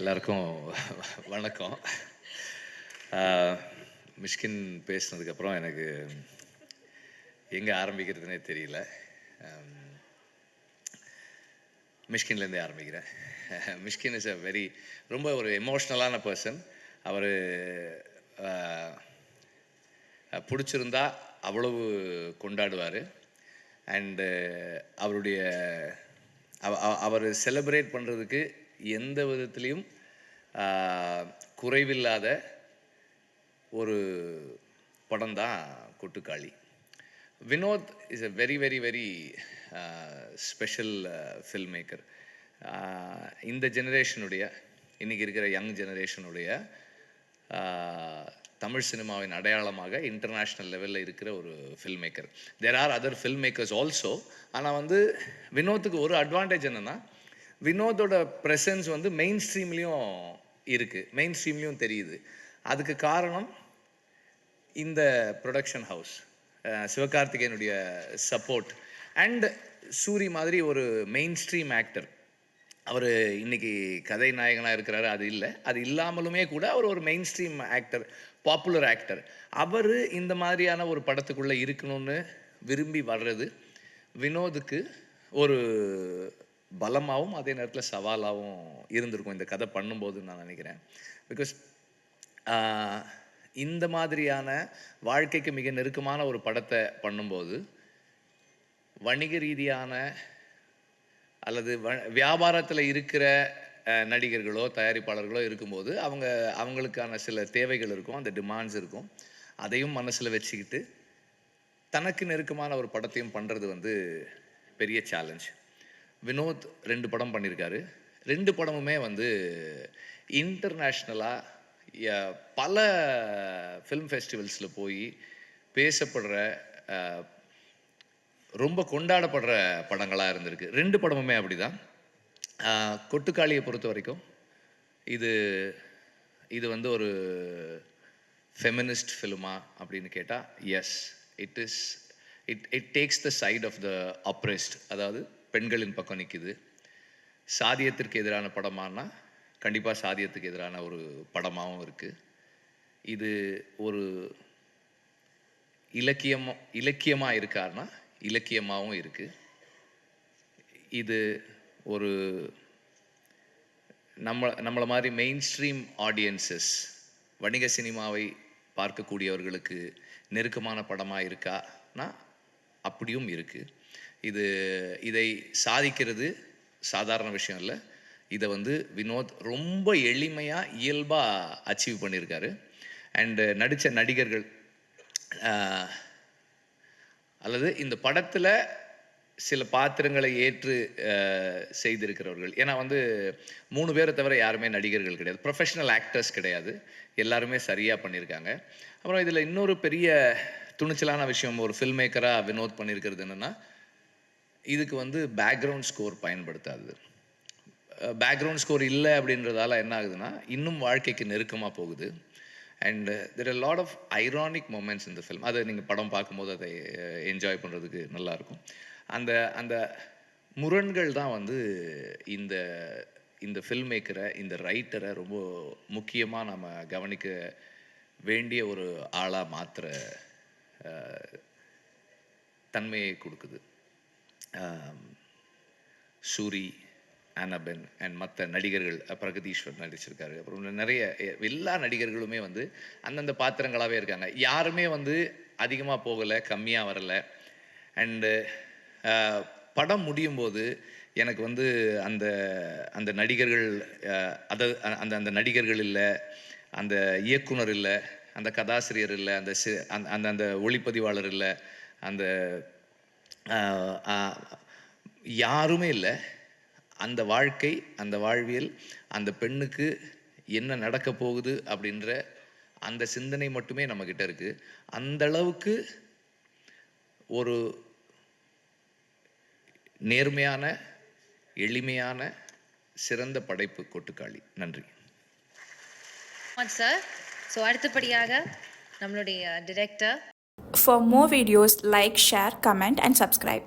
எல்லாருக்கும் வணக்கம். மிஷ்கின் பேசினதுக்கப்புறம் எனக்கு எங்கே ஆரம்பிக்கிறதுனே தெரியல. மிஷ்கின்லேருந்தே ஆரம்பிக்கிறேன். மிஷ்கின் இஸ் ரொம்ப ஒரு எமோஷ்னலான பர்சன். அவர் பிடிச்சிருந்தா அவ்வளவு கொண்டாடுவார். அண்டு அவர் செலிப்ரேட் பண்ணுறதுக்கு எந்த விதத்துலேயும் குறைவில்லாத ஒரு படம் தான் Kottukkaali. Vinoth is a very special film maker. இந்த ஜெனரேஷனுடைய, இன்றைக்கி இருக்கிற யங் ஜெனரேஷனுடைய தமிழ் சினிமாவின் அடையாளமாக இன்டர்நேஷ்னல் லெவலில் இருக்கிற ஒரு film maker. There are other film makers also. ஆனால் வினோத்துக்கு ஒரு அட்வான்டேஜ் என்னென்னா, வினோதோட ப்ரெசன்ஸ் மெயின் ஸ்ட்ரீம்லேயும் இருக்குது, மெயின் ஸ்ட்ரீம்லேயும் தெரியுது. அதுக்கு காரணம் இந்த ப்ரொடக்ஷன் ஹவுஸ், சிவகார்த்திகேயனுடைய சப்போர்ட் அண்ட் சூரி மாதிரி ஒரு மெயின் ஸ்ட்ரீம் ஆக்டர். அவர் இன்றைக்கி கதை நாயகனாக இருக்கிறாரு, அது இல்லை. அது இல்லாமலுமே கூட அவர் ஒரு main stream actor, popular actor. அவர் இந்த மாதிரியான ஒரு படத்துக்குள்ளே இருக்கணும்னு விரும்பி வர்றது வினோதுக்கு ஒரு பலமாகவும் அதே நேரத்தில் சவாலாகவும் இருந்திருக்கும் இந்த கதை பண்ணும்போதுன்னு நான் நினைக்கிறேன். பிகாஸ் இந்த மாதிரியான வாழ்க்கைக்கு மிக நெருக்கமான ஒரு படத்தை பண்ணும்போது வணிக ரீதியான அல்லது வியாபாரத்தில் இருக்கிற நடிகர்களோ தயாரிப்பாளர்களோ இருக்கும்போது அவங்களுக்கான சில தேவைகள் இருக்கும், அந்த டிமாண்ட்ஸ் இருக்கும். அதையும் மனசில் வச்சுக்கிட்டு தனக்கு நெருக்கமான ஒரு படத்தையும் பண்ணுறது பெரிய சேலஞ்ச். வினோத் 2 படம் பண்ணியிருக்காரு. 2 படமுமே இன்டர்நேஷ்னலாக பல ஃபிலிம் ஃபெஸ்டிவல்ஸில் போய் பேசப்படுற, ரொம்ப கொண்டாடப்படுற படங்களாக இருந்திருக்கு. 2 படமுமே அப்படி தான். கொட்டுக்காளியை பொறுத்த வரைக்கும் இது ஒரு ஃபெமினிஸ்ட் ஃபிலிமா அப்படின்னு கேட்டால் yes, it takes the side of the oppressed. அதாவது பெண்களின் பக்கம் நிற்குது. சாதியத்திற்கு எதிரான படமானா கண்டிப்பாக சாதியத்துக்கு எதிரான ஒரு படமாகவும் இருக்குது. இது ஒரு இலக்கியமாக இருக்காருன்னா இலக்கியமாகவும் இருக்குது. இது ஒரு நம்மளை மாதிரி மெயின் ஸ்ட்ரீம் ஆடியன்சஸ், வணிக சினிமாவை பார்க்கக்கூடியவர்களுக்கு நெருக்கமான படமாக இருக்கானா அப்படியும் இருக்குது. இதை சாதிக்கிறது சாதாரண விஷயம் இல்லை. இதை வினோத் ரொம்ப எளிமையாக இயல்பாக அச்சீவ் பண்ணியிருக்காரு. அண்டு நடித்த நடிகர்கள் அல்லது இந்த படத்தில் சில பாத்திரங்களை ஏற்று செய்திருக்கிறவர்கள், ஏன்னா 3 பேரை தவிர யாருமே நடிகர்கள் கிடையாது, ப்ரொஃபஷனல் ஆக்டர்ஸ் கிடையாது, எல்லாருமே சரியாக பண்ணியிருக்காங்க. அப்புறம் இதில் இன்னொரு பெரிய துணிச்சலான விஷயம் ஒரு ஃபில்ம் மேக்கராக வினோத் பண்ணியிருக்கிறது என்னென்னா, இதுக்கு பேக்ரவுண்ட் ஸ்கோர் பயன்படுத்தாது. பேக்ரவுண்ட் ஸ்கோர் இல்லை அப்படின்றதால என்ன ஆகுதுன்னா இன்னும் வாழ்க்கைக்கு நெருக்கமாக போகுது. And there are lot of ironic moments இந்த ஃபில்ம். அதை நீங்கள் படம் பார்க்கும்போது அதை என்ஜாய் பண்ணுறதுக்கு நல்லாயிருக்கும். அந்த முரண்கள் தான் இந்த ஃபில்ம் மேக்கரை, இந்த ரைட்டரை ரொம்ப முக்கியமாக நம்ம கவனிக்க வேண்டிய ஒரு ஆளாக மாற்றுற தன்மையை கொடுக்குது. சூரி, ஆனபென் அண்ட் மற்ற நடிகர்கள், பிரகதீஸ்வர் நடிச்சிருக்காரு. அப்புறம் நிறைய எல்லா நடிகர்களுமே அந்தந்த பாத்திரங்களாகவே இருக்காங்க. யாருமே அதிகமாக போகலை, கம்மியாக வரலை. அண்டு படம் முடியும் போது எனக்கு அந்த அந்த நடிகர்கள் அந்த நடிகர்கள் இல்லை, அந்த இயக்குனர் இல்லை, அந்த கதாசிரியர் இல்லை, அந்த ஒளிப்பதிவாளர் இல்லை, அந்த யாருமே இல்லை. அந்த வாழ்க்கை, அந்த வாழ்வியல், அந்த பெண்ணுக்கு என்ன நடக்க போகுது அப்படின்ற அந்த சிந்தனை மட்டுமே நம்மக்கிட்ட இருக்குது. அந்த அளவுக்கு ஒரு நேர்மையான, எளிமையான, சிறந்த படைப்பு கொட்டுக்காளி. நன்றி சார். ஸோ அடுத்தபடியாக நம்மளுடைய director. For more videos, like, share, comment and subscribe.